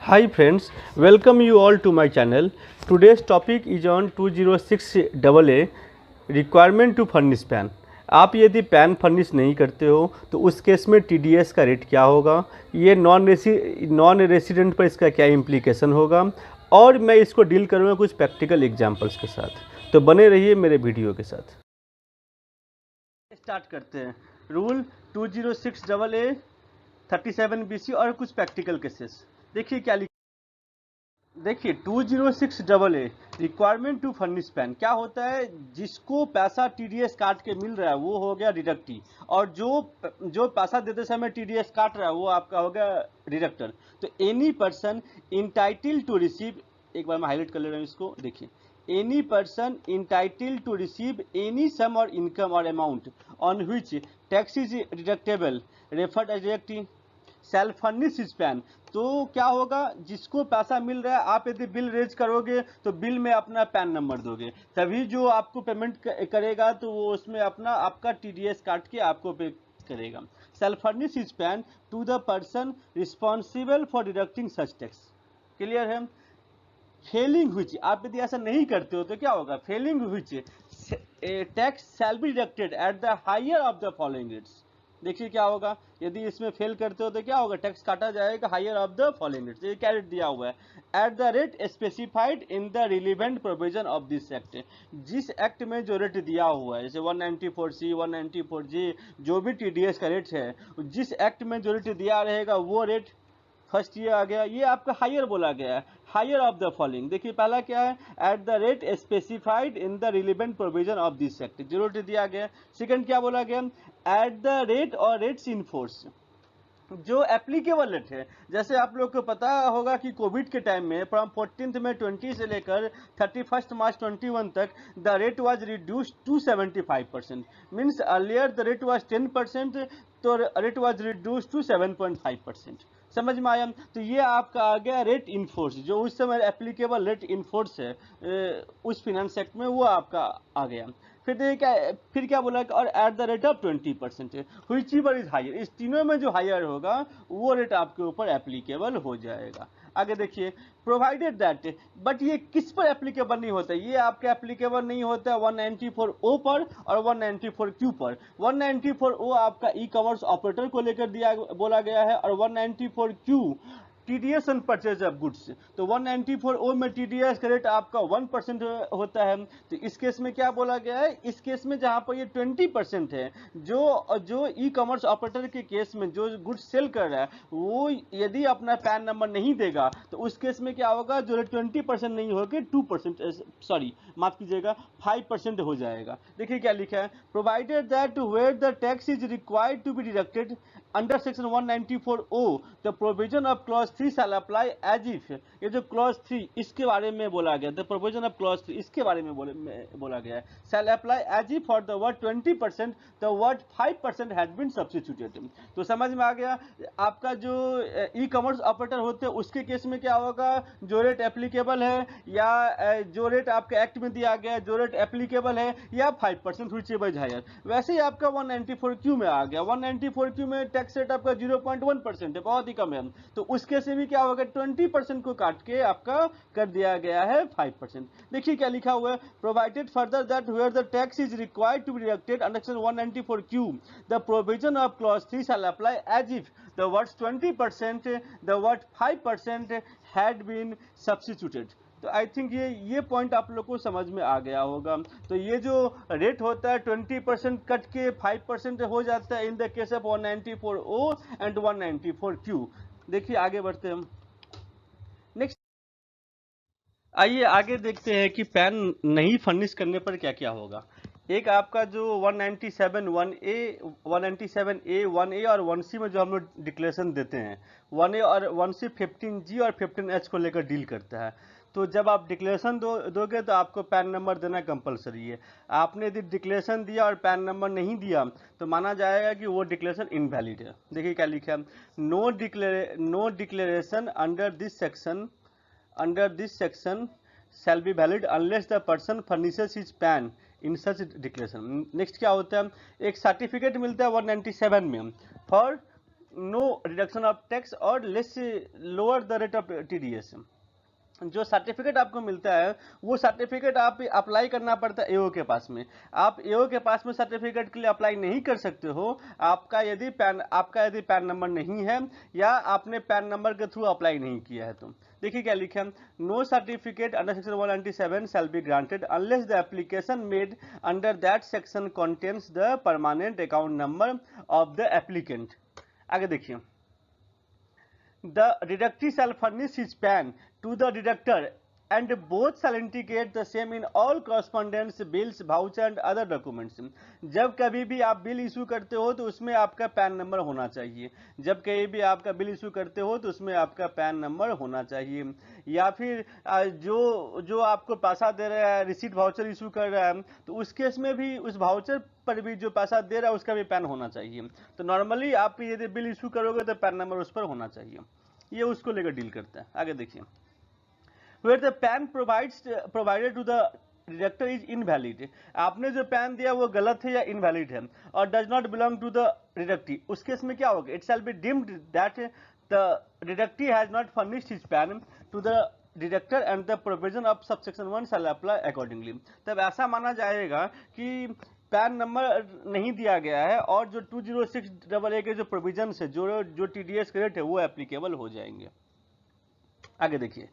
Hi friends, welcome you all to my channel. Today's topic is on 206AA requirement to furnish PAN. आप यदि pan furnish नहीं करते हो तो उस केस में TDS का रेट क्या होगा, ये नॉन रेसिडेंट पर इसका क्या इम्प्लीकेशन होगा, और मैं इसको डील करूँगा कुछ प्रैक्टिकल एग्जांपल्स के साथ। तो बने रहिए मेरे वीडियो के साथ। स्टार्ट करते हैं। रूल 206AA 37BC और कुछ प्रैक्टिकल केसेस। देखिए क्या देखिए 206AA requirement to furnish pan क्या होता है। जिसको पैसा TDS काट के मिल रहा है वो हो गया डिडक्टी, और जो पैसा देते समय TDS काट रहा है वो आपका हो गया डिडक्टर। तो any person entitle to receive, एक बार मैं हाईलाइट कर ले रहा हूँ इसको, देखिए any person entitle to receive any sum और इनकम और amount on which tax is deductible referred as deductee self furnish is PAN. तो क्या होगा, जिसको पैसा मिल रहा है आप यदि बिल रेज करोगे तो बिल में अपना पैन नंबर दोगे, तभी जो आपको पेमेंट करेगा तो वो उसमें अपना आपका TDS काट के आपको पे करेगा। Self furnish is PAN to the person responsible for deducting such tax. Clear है। फेलिंग व्हिच, आप यदि ऐसा नहीं करते हो तो क्या होगा, failing which tax shall be deducted at the higher of the following rates. देखिए क्या होगा, यदि इसमें फेल करते हो तो क्या होगा, टैक्स काटा जाएगा higher of the following rates. ये क्या रेट दिया हुआ है, at the rate specified in the relevant provision of this act. जिस एक्ट में जो रेट दिया हुआ है, जैसे 194C 194G जो भी TDS का रेट है, जिस एक्ट में जो रेट दिया रहेगा वो रेट फर्स्ट ये आ गया, ये आपका हायर बोला गया है, हायर ऑफ द फॉलोइंग। देखिए पहला क्या है, at the rate specified in the relevant provision of this act, जो रेट दिया गया। सेकंड क्या बोला गया, एट द रेट और रेट्स इन फोर्स, जो एप्लीकेबल रेट है। जैसे आप लोग को पता होगा कि कोविड के टाइम में फ्रॉम 14 मई 20 से लेकर 31 मार्च 21 तक the rate was reduced to 75%। Means earlier the rate was 10%, तो रेट वाज रिड्यूस्ड टू 7.5%। समझ में आया। तो ये आपका आ गया रेट इन फोर्स, जो उस समय एप्लीकेबल रेट इन फोर्स है उस फिनेंस एक्ट में, वो आपका आ गया। फिर क्या बोला कि और at the rate of 20% whichever is higher, इस तीनों में जो हायर होगा वो रेट आपके ऊपर एप्लीकेबल हो जाएगा। आगे देखिए, प्रोवाइडेड दैट, बट ये किस पर एप्लीकेबल नहीं होता, ये आपके एप्लीकेबल नहीं होता 194O पर और 194Q पर। 194O आपका ई कॉमर्स ऑपरेटर को लेकर दिया बोला गया है, और 194Q TDS on purchase of goods. तो 194O में TDS का रेट आपका 1% होता है। तो इस केस में क्या बोला गया है, इस केस में जहां पर ये 20% है, जो ई कॉमर्स ऑपरेटर के केस में जो गुड्स सेल कर रहा है वो यदि अपना पैन नंबर नहीं देगा तो उस केस में क्या होगा, जो रेट 20% नहीं होकर 2%, सॉरी माफ कीजिएगा 5% हो जाएगा। देखिए क्या लिखा है, provided that where the tax is required to be deducted under section 194O the provision of clause 3 shall apply as if. ये जो क्लॉज 3 इसके बारे में बोला गया, द प्रोविजन ऑफ क्लॉज 3 इसके बारे में बोला गया है, shall apply as if for the word 20% the word 5% had been substituted. तो समझ में आ गया। आपका जो ई कॉमर्स ऑपरेटर होते हैं उसके केस में क्या होगा, जो रेट एप्लीकेबल है या जो रेट आपके एक्ट में दिया गया है, जो रेट एप्लीकेबल है, या 5% व्हिच एवर इज हायर। वैसे ही आपका 194Q में आ गया, 194Q में टैक्स रेट आपका 0.1% है, बहुत ही कम है। तो उसके से भी क्या होगा, 20% को काट के आपका कर दिया गया है 5%। देखिए क्या लिखा हुआ है, provided further that where the tax is required to be deducted under section 194Q the provision of clause 3 shall apply as if the words 20% the word 5% had been substituted। तो आई थिंक ये point आप लोग को समझ में आ गया होगा। तो ये जो रेट होता है 20% कट के 5% हो जाता है in the case of 194O and 194Q। देखिए आगे बढ़ते हैं हम। नेक्स्ट आइए आगे देखते हैं कि पैन नहीं फर्निश करने पर क्या क्या होगा। एक आपका जो 197(1)A 197A 1A और 1C में जो हम लोग डिक्लेरेशन देते हैं, 1A और 1C 15G और 15H को लेकर डील करता है। तो जब आप डिक्लेरेशन दोगे तो आपको पैन नंबर देना कंपलसरी है। आपने यदि डिक्लेरेशन दिया और पैन नंबर नहीं दिया तो माना जाएगा कि वो डिक्लेरेशन इनवैलिड है। देखिए क्या लिखा है, no declaration under this section shall be valid unless the person furnishes his PAN in such declaration। Next क्या होता है, एक सर्टिफिकेट मिलता है 197 में for no reduction of tax और less lower the rate of TDS. जो सर्टिफिकेट आपको मिलता है वो सर्टिफिकेट आप अप्लाई करना पड़ता है एओ के पास में। आप एओ के पास में सर्टिफिकेट के लिए अप्लाई नहीं कर सकते हो आपका यदि पैन नंबर नहीं है या आपने पैन नंबर के थ्रू अप्लाई नहीं किया है। तो देखिए क्या लिखा है, no certificate under section 197 shall be granted unless the application made under that section contains the permanent account number of the applicant. आगे देखिए, the deductee shall furnish his PAN to the deductor and both shall indicate the same in all correspondence bills, voucher and other documents। जब कभी भी आप bill issue करते हो तो उसमें आपका पैन नंबर होना चाहिए। जब कहीं भी आपका बिल इशू करते हो तो उसमें आपका पैन नंबर होना चाहिए। या फिर जो आपको पैसा दे रहा है, रिसीट वाउचर इशू कर रहा है, तो उस केस में भी उस वाउचर पर भी जो पैसा दे रहा है उसका भी पैन होना चाहिए। तो नॉर्मली आप यदि बिल इशू करोगे तो पैन नंबर उस पर होना चाहिए। ये उसको लेकर डील करता है। आगे देखिए, where the PAN provided to the deductor is invalid. आपने जो पैन दिया वो गलत है या इनवैलिड है और does not belong to the deductee, उस केस में क्या होगा, it shall be deemed that the deductee has not furnished his PAN to the deductor and the provision of subsection 1 shall apply accordingly. तब ऐसा माना जाएगा कि पैन नंबर नहीं दिया गया है और जो 206AA के जो प्रोविजन है, जो टीडीएस क्रेडिट है, वो एप्लीकेबल हो जाएंगे। आगे देखिए,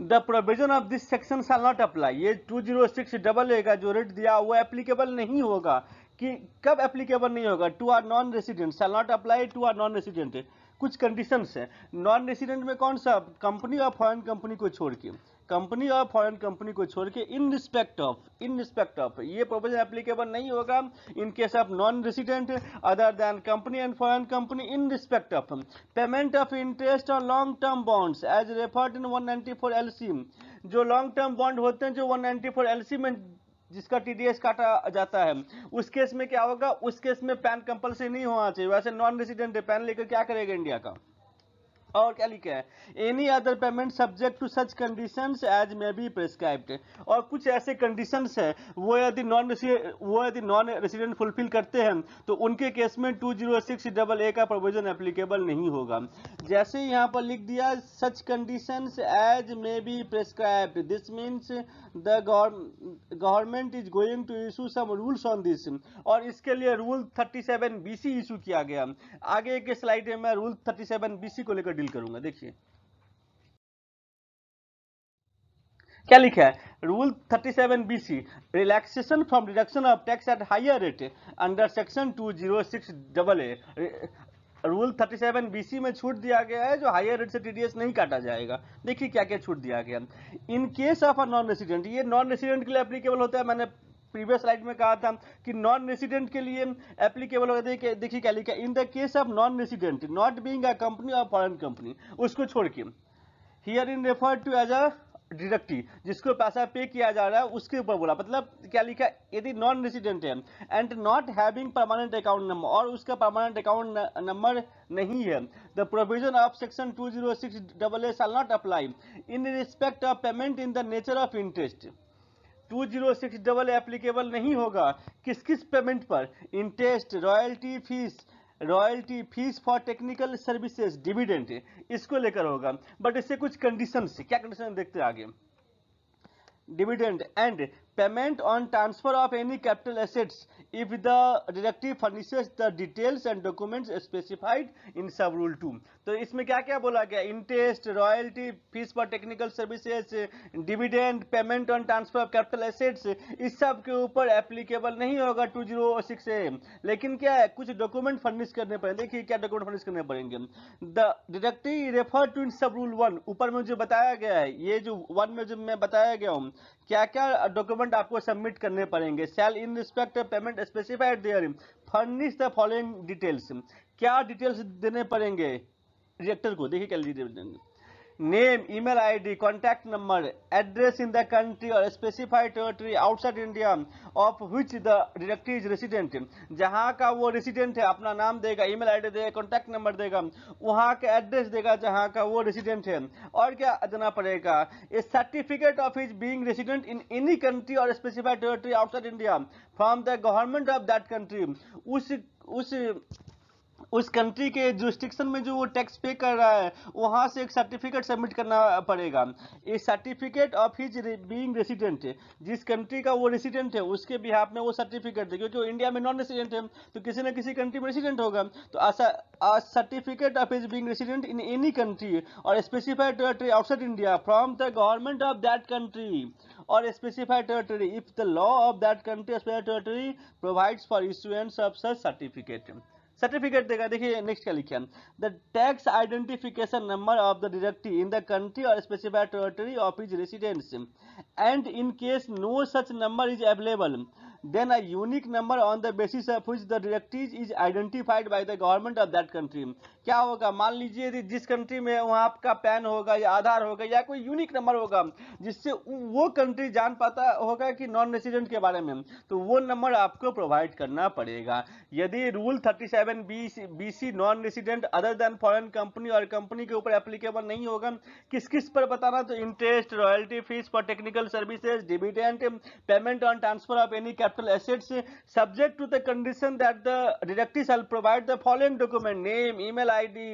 the provision of this section shall not apply. ये 206AA का जो रेट दिया वो एप्लीकेबल नहीं होगा। कि कब एप्लीकेबल नहीं होगा, to are non resident shall not apply to are non resident. कुछ कंडीशंस है। नॉन रेसिडेंट में कौन सा, कंपनी और फॉरेन कंपनी को छोड़ के, कंपनी और फॉरेन कंपनी को छोड़ के इन रिस्पेक्ट ऑफ ये प्रोविजन एप्लीकेबल नहीं होगा in case of non resident other than company and foreign company in respect of payment of interest on long term bonds as referred in 194 LC। जो long term bond होते हैं जो 194 LC में जिसका TDS काटा जाता है, उस केस में क्या होगा, उस केस में पैन कंपल्सरी नहीं होना चाहिए। वैसे नॉन रेसिडेंट पैन लेकर क्या करेगा इंडिया का। और क्या लिखा है, any other payment subject to such conditions as may be prescribed. और कुछ ऐसे कंडीशंस है वो यदि नॉन रेसिडेंट फुलफिल करते हैं तो उनके केस में 206AA का प्रोविजन एप्लीकेबल नहीं होगा। जैसे यहाँ पर लिख दिया such conditions as may be prescribed, this means the government is going to issue some rules on this. और इसके लिए रूल 37BC इशू किया गया। आगे के स्लाइड में मैं रूल 37BC को लेकर डील करूंगा। देखिए क्या लिखा है, rule 37BC relaxation from deduction of tax at higher rate under section 206AA। Rule 37BC में छूट दिया गया है जो हायर रेट से टीडीएस नहीं काटा जाएगा। देखिए क्या क्या छूट दिया गया। इन case of a non resident, ये नॉन रेसिडेंट के लिए एप्लीकेबल होता है। मैंने प्रीवियस स्लाइड में कहा था कि नॉन रेसिडेंट के लिए एप्लीकेबल होता है। देखिए क्या लिखा है, in the case of non resident not being a company और फॉरेन कंपनी, उसको छोड़ के herein refer to as a deductee, जिसको पैसा पे किया जा रहा है उसके ऊपर बोला। मतलब क्या लिखा, यदि नॉन रेसिडेंट है and not having permanent account number, और उसका परमानेंट अकाउंट नंबर नहीं है, the provision of section 206AA shell not apply in respect of payment in the nature of interest. 206AA applicable नहीं होगा किस किस पेमेंट पर, interest, royalty fees for technical services, dividend, इसको लेकर होगा। बट इससे कुछ कंडीशन है, क्या कंडीशन देखते हैं आगे। Dividend and payment on transfer of any capital assets if the deductive furnishes the details and documents specified in सब रूल 2। तो इसमें क्या क्या बोला गया, interest, royalty, fees for technical services, dividend, payment on transfer of capital assets, इस सब के ऊपर एप्लीकेबल नहीं होगा 206A। लेकिन क्या है, कुछ डॉक्यूमेंट फर्निश करने पड़ेंगे। देखिए क्या डॉक्यूमेंट फर्निश करने पड़ेंगे। द डिडक्टिव रेफर टू इन सब रूल 1, ऊपर में जो बताया गया है, ये जो 1 में जो मैं बताया गया हूँ, क्या क्या डॉक्यूमेंट आपको सबमिट करने पड़ेंगे। Shall in respect of payment specified there furnish the following details. क्या डिटेल्स देने पड़ेंगे डिडक्टर को, देखिए क्या डिटेल्स देंगे। Name, email ID, contact number, address in the country और specified territory outside India of which the deductor is resident. जहां का वो रेसिडेंट है अपना नाम देगा, ईमेल आईडी देगा, कॉन्टैक्ट नंबर देगा, वहां का एड्रेस देगा जहां का वो रेसिडेंट है। और क्या देना पड़ेगा, a certificate of his being resident in any country और specified territory outside India from the government of that country. उस उस कंट्री के जुरिस्डिक्शन में जो वो टैक्स पे कर रहा है वहां से एक सर्टिफिकेट सबमिट करना पड़ेगा। A certificate of his being resident, जिस कंट्री का वो रेसिडेंट है उसके बिहाफ में वो सर्टिफिकेट दे, क्योंकि वो इंडिया में नॉन रेसिडेंट है तो किसी न किसी कंट्री में रेसिडेंट होगा। तो certificate of his being resident in any country और specified territory outside India from the government of that country और specified territory if the law of that country specified territory provides for issuance of such certificate. Certificate देगा। देखिए next क्या लिखा, the tax identification number of the deductee in the country और specified territory of his residence and in case no such number is available then a unique number on the basis of which the deductees is identified by the government of that country। क्या होगा, मान लीजिए जिस country में वहाँ आपका pan होगा या आधार होगा या कोई यूनिक नंबर होगा जिससे वो कंट्री जान पाता होगा कि नॉन रेसिडेंट के बारे में, तो वो नंबर आपको प्रोवाइड करना पड़ेगा। यदि rule 37 BC non resident other then foreign company और कंपनी के ऊपर एप्लीकेबल नहीं होगा, किस किस पर बताना, तो interest, royalty, fees for technical services, dividend, payment on transfer of any capital assets subject to the condition that the deductee shall provide the following document: name, email ID,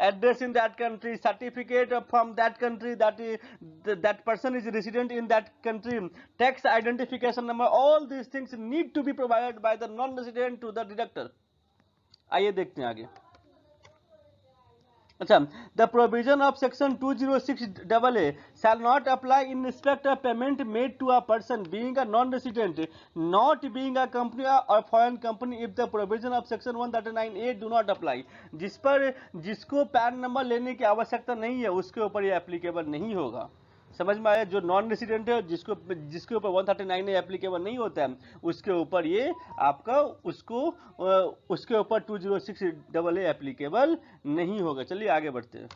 address in that country, certificate from that country that person is resident in that country, tax identification number, all these things need to be provided by the non-resident to the deductor। आइए देखते हैं आगे। अच्छा, the provision of section 206AA shall not apply in respect of payment made to a person being a non-resident, not being a company or foreign company if the provision of section 139A do not apply। जिसको pan number लेने की आवश्यकता नहीं है उसके ऊपर ये applicable नहीं होगा। समझ में आया? जो नॉन रेसिडेंट है जिसके ऊपर 139 एप्लीकेबल नहीं होता है उसके ऊपर ये आपका उसके ऊपर 206AA एप्लीकेबल नहीं होगा। चलिए आगे बढ़ते हैं।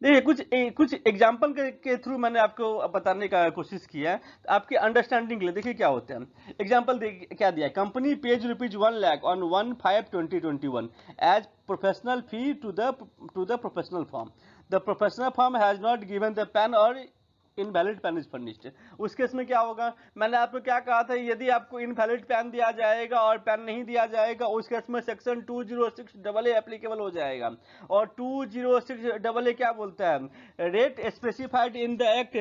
देखिए कुछ एग्जाम्पल के थ्रू मैंने आपको बताने का कोशिश किया है आपकी अंडरस्टैंडिंग के लिए। देखिए क्या होता है। एग्जाम्पल क्या दिया, company page ₹1 lakh on 1/5/2021 as professional fee to the professional form. The professional form has not given the PAN और इनवैलिड पैन इज फर्निश्ड। उस केस में क्या होगा, मैंने आपको क्या कहा था, यदि आपको इनवैलिड पैन दिया जाएगा और पैन नहीं दिया जाएगा उस केस में सेक्शन 206AA एप्लीकेबल हो जाएगा। और 206AA क्या बोलता है, rate specified in the act,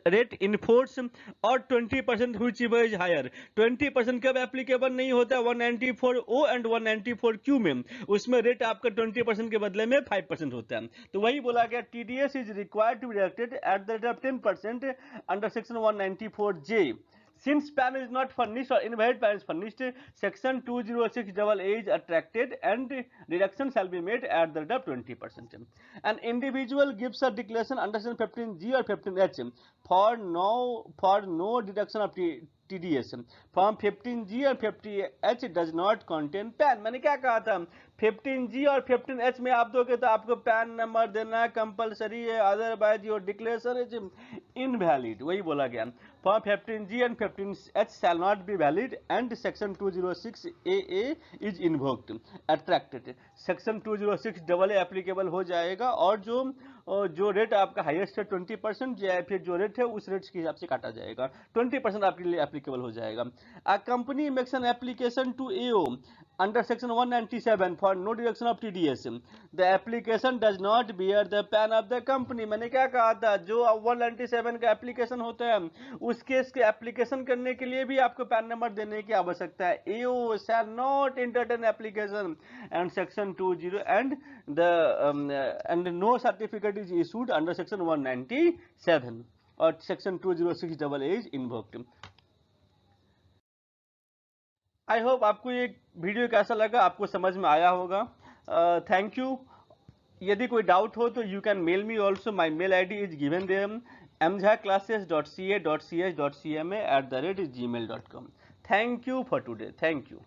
rate in force और 20% व्हिच इज हायर। 20% कब एप्लीकेबल नहीं होता, 194O एंड 194Q में, उसमें रेट आपका 20% के बदले में 5% होता है। तो वही बोला गया, TDS is required to be deducted at the rate of 10% under section 194J। Since PAN is not furnished or invalid PAN is furnished, section 206AA is attracted and deduction shall be made at the rate of 20%. An individual gives a declaration under section 15G or 15H for no deduction of TDS from 15G और 15H does not contain PAN। मैंने क्या कहा था, 15G और 15H में आप दोगे तो आपको पैन नंबर देना कंपलसरी है, otherwise your declaration is invalid. वही बोला गया, for 15G and 15H shall not be valid and section 206AA is invoked attracted. Section 206AA applicable हो जाएगा और जो रेट आपका हाईएस्ट है 20% या फिर जो रेट है उस रेट के हिसाब से काटा जाएगा, 20% आपके लिए एप्लीकेबल हो जाएगा। A company makes an application to AO under section 197 for no deduction of TDS, the application does not bear the PAN of the company। मैंने क्या कहा था, जो 197 का एप्लीकेशन होता है उस केस के एप्लीकेशन करने के लिए भी आपको पैन नंबर देने की आवश्यकता है। AO shall not entertain application and section 20 and no certificate is issued under section 197 और section 206AA is invoked। I hope आपको ये वीडियो कैसा लगा, आपको समझ में आया होगा। Thank you. यदि कोई डाउट हो तो you can mail me also, my mail ID is given there mjhclasses.ca.ch.cma@gmail.com। Thank you for today. Thank you.